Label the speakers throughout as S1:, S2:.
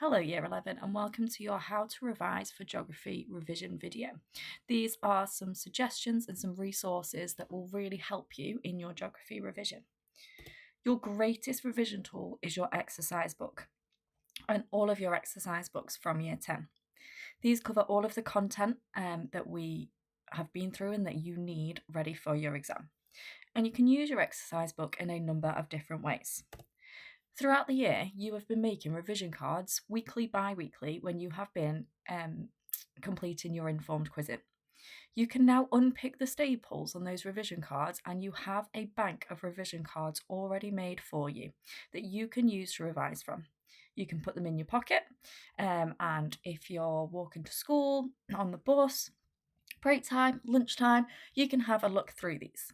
S1: Hello Year 11 and welcome to your How to Revise for Geography revision video. These are some suggestions and some resources that will really help you in your geography revision. Your greatest revision tool is your exercise book and all of your exercise books from Year 10. These cover all of the content that we have been through and that you need ready for your exam. And you can use your exercise book in a number of different ways. Throughout the year, you have been making revision cards weekly, bi-weekly when you have been completing your informed quizzing. You can now unpick the staples on those revision cards and you have a bank of revision cards already made for you that you can use to revise from. You can put them in your pocket and if you're walking to school, on the bus, break time, lunchtime, you can have a look through these.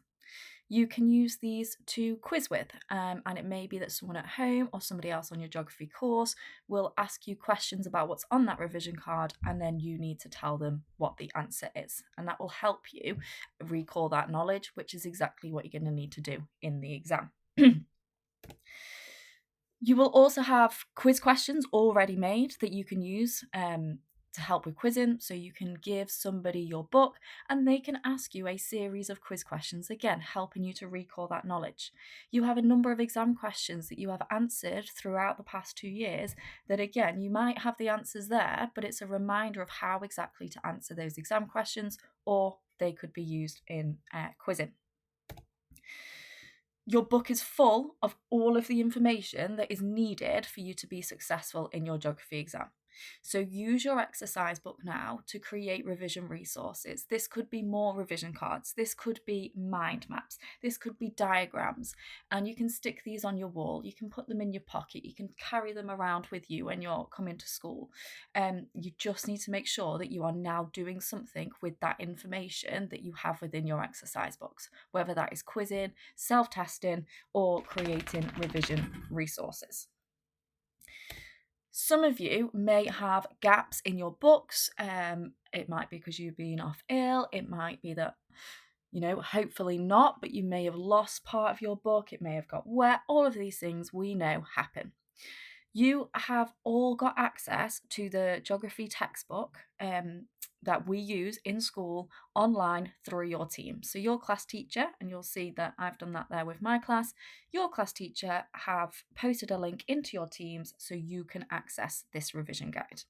S1: You can use these to quiz with, and it may be that someone at home or somebody else on your geography course will ask you questions about what's on that revision card, and then you need to tell them what the answer is. And that will help you recall that knowledge, which is exactly what you're going to need to do in the exam. You will also have quiz questions already made that you can use to help with quizzing. So you can give somebody your book and they can ask you a series of quiz questions, again, helping you to recall that knowledge. You have a number of exam questions that you have answered throughout the past 2 years that, again, you might have the answers there, but it's a reminder of how exactly to answer those exam questions, or they could be used in quizzing. Your book is full of all of the information that is needed for you to be successful in your geography exam. So use your exercise book now to create revision resources. This could be more revision cards. This could be mind maps. This could be diagrams. And you can stick these on your wall. You can put them in your pocket. You can carry them around with you when you're coming to school. You just need to make sure that you are now doing something with that information that you have within your exercise books, whether that is quizzing, self-testing, or creating revision resources. Some of you may have gaps in your books. It might be because you've been off ill. It might be that, hopefully not, but you may have lost part of your book. It may have got wet. All of these things we know happen. You have all got access to the geography textbook that we use in school online through your team. So your class teacher, and you'll see that I've done that there with my class, your class teacher have posted a link into your teams so you can access this revision guide.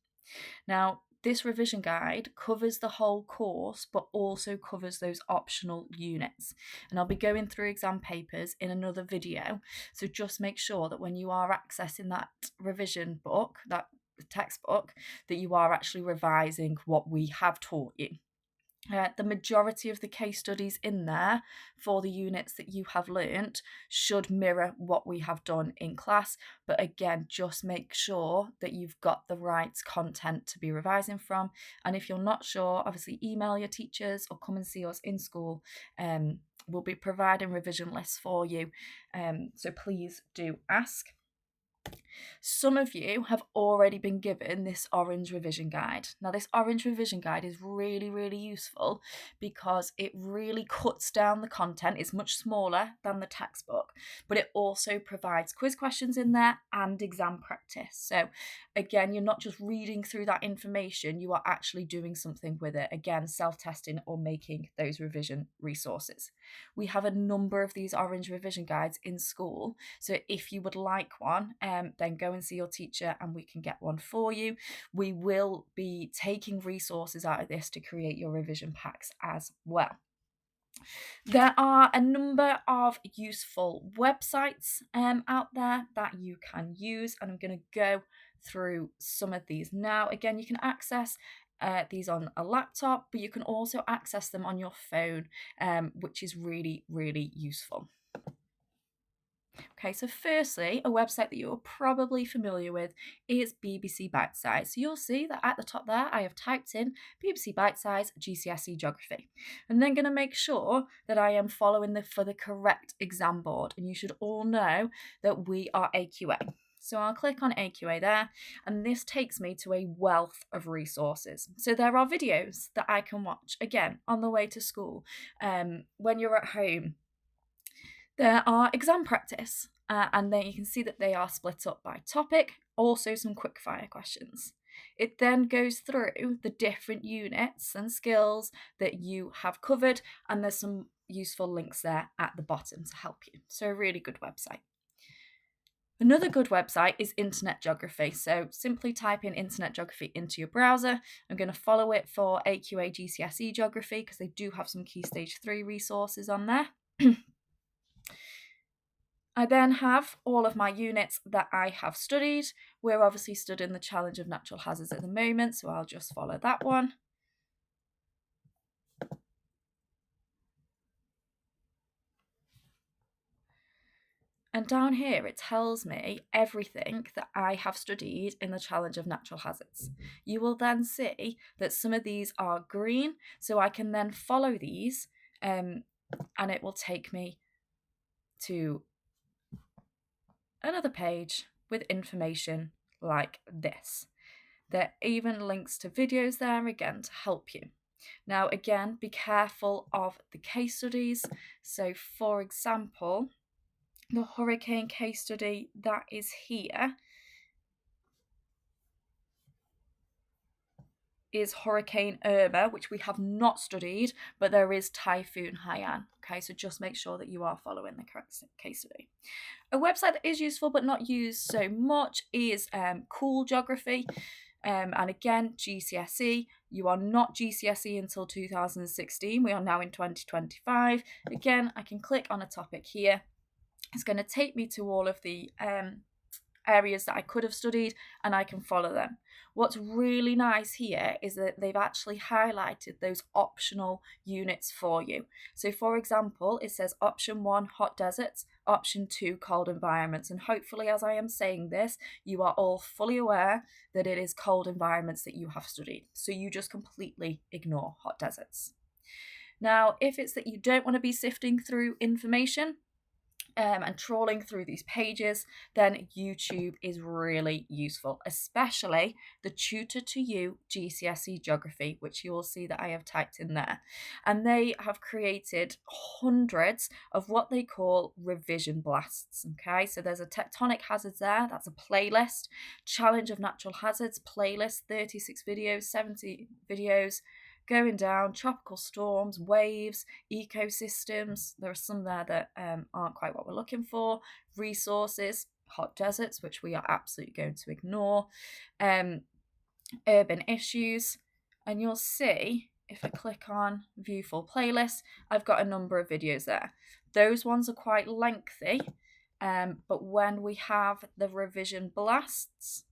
S1: Now, this revision guide covers the whole course, but also covers those optional units. And I'll be going through exam papers in another video. So just make sure that when you are accessing that revision book, that textbook, that you are actually revising what we have taught you. The majority of the case studies in there for the units that you have learnt should mirror what we have done in class. But again, just make sure that you've got the right content to be revising from. And if you're not sure, obviously email your teachers or come and see us in school. We'll be providing revision lists for you. So please do ask. Some of you have already been given this orange revision guide. Now, this orange revision guide is really, really useful because it really cuts down the content. It's much smaller than the textbook, but it also provides quiz questions in there and exam practice. So again, you're not just reading through that information, you are actually doing something with it. Again, self-testing or making those revision resources. We have a number of these orange revision guides in school. So if you would like one, then go and see your teacher and we can get one for you. We will be taking resources out of this to create your revision packs as well. There are a number of useful websites out there that you can use, and I'm going to go through some of these now. Again, you can access these on a laptop, but you can also access them on your phone, which is really, really useful. Okay, so firstly, a website that you're probably familiar with is BBC Bitesize. So you'll see that at the top there, I have typed in BBC Bitesize GCSE Geography. And then going to make sure that I am following for the correct exam board. And you should all know that we are AQA. So I'll click on AQA there, and this takes me to a wealth of resources. So there are videos that I can watch, again, on the way to school, when you're at home. There are exam practice And then you can see that they are split up by topic, also some quickfire questions. It then goes through the different units and skills that you have covered, and there's some useful links there at the bottom to help you. So a really good website. Another good website is Internet Geography. So simply type in Internet Geography into your browser. I'm going to follow it for AQA GCSE Geography because they do have some Key Stage 3 resources on there. I then have all of my units that I have studied. We're obviously studying the Challenge of Natural Hazards at the moment, so I'll just follow that one. And down here, it tells me everything that I have studied in the Challenge of Natural Hazards. You will then see that some of these are green, so I can then follow these and it will take me to another page with information like this. There are even links to videos there again to help you. Now, again, be careful of the case studies. So, for example, the hurricane case study that is here is Hurricane Irma, which we have not studied, but there is Typhoon Haiyan. Okay, so just make sure that you are following the correct case study. A website that is useful but not used so much is Cool Geography. And again, GCSE. You are not GCSE until 2016. We are now in 2025. Again, I can click on a topic here. It's going to take me to all of the areas that I could have studied, and I can follow them. What's really nice here is that they've actually highlighted those optional units for you. So for example, it says option 1, hot deserts, option 2, cold environments. And hopefully, as I am saying this, you are all fully aware that it is cold environments that you have studied. So you just completely ignore hot deserts. Now, if it's that you don't want to be sifting through information, and trawling through these pages, then YouTube is really useful, especially the Tutor to You GCSE Geography, which you will see that I have typed in there. And they have created hundreds of what they call revision blasts. Okay, so there's a tectonic hazards there, that's a playlist. Challenge of Natural Hazards playlist, 36 videos, 70 videos. Going down, tropical storms, waves, ecosystems. There are some there that aren't quite what we're looking for. Resources, hot deserts, which we are absolutely going to ignore. Urban issues. And you'll see, if I click on View Full Playlist, I've got a number of videos there. Those ones are quite lengthy, but when we have the revision blasts,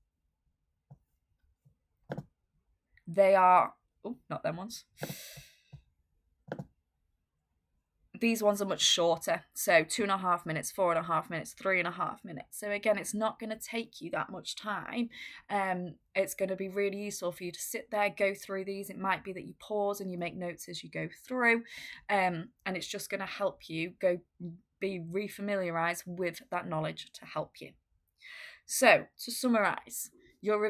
S1: they are... Oh, not them ones. These ones are much shorter. So 2.5 minutes, 4.5 minutes, 3.5 minutes. So again, it's not going to take you that much time. It's going to be really useful for you to sit there, go through these. It might be that you pause and you make notes as you go through. And it's just going to help you be refamiliarized with that knowledge to help you. So to summarize, your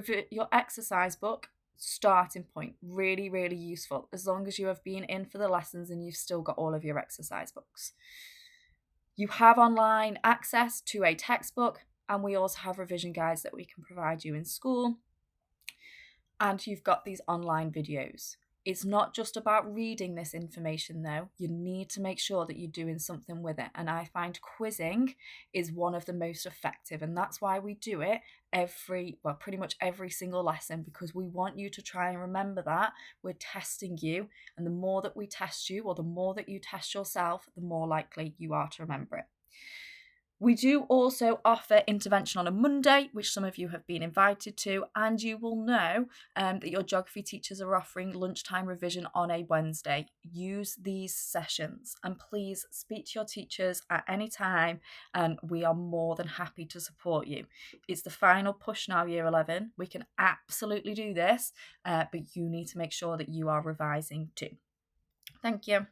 S1: exercise book starting point, really, really useful as long as you have been in for the lessons and you've still got all of your exercise books. You have online access to a textbook, and we also have revision guides that we can provide you in school, and you've got these online videos. It's not just about reading this information though. You need to make sure that you're doing something with it. And I find quizzing is one of the most effective. And that's why we do it pretty much every single lesson, because we want you to try and remember that we're testing you. And the more that we test you, or the more that you test yourself, the more likely you are to remember it. We do also offer intervention on a Monday, which some of you have been invited to, and you will know that your geography teachers are offering lunchtime revision on a Wednesday. Use these sessions, and please speak to your teachers at any time, and we are more than happy to support you. It's the final push now, Year 11. We can absolutely do this, but you need to make sure that you are revising too. Thank you.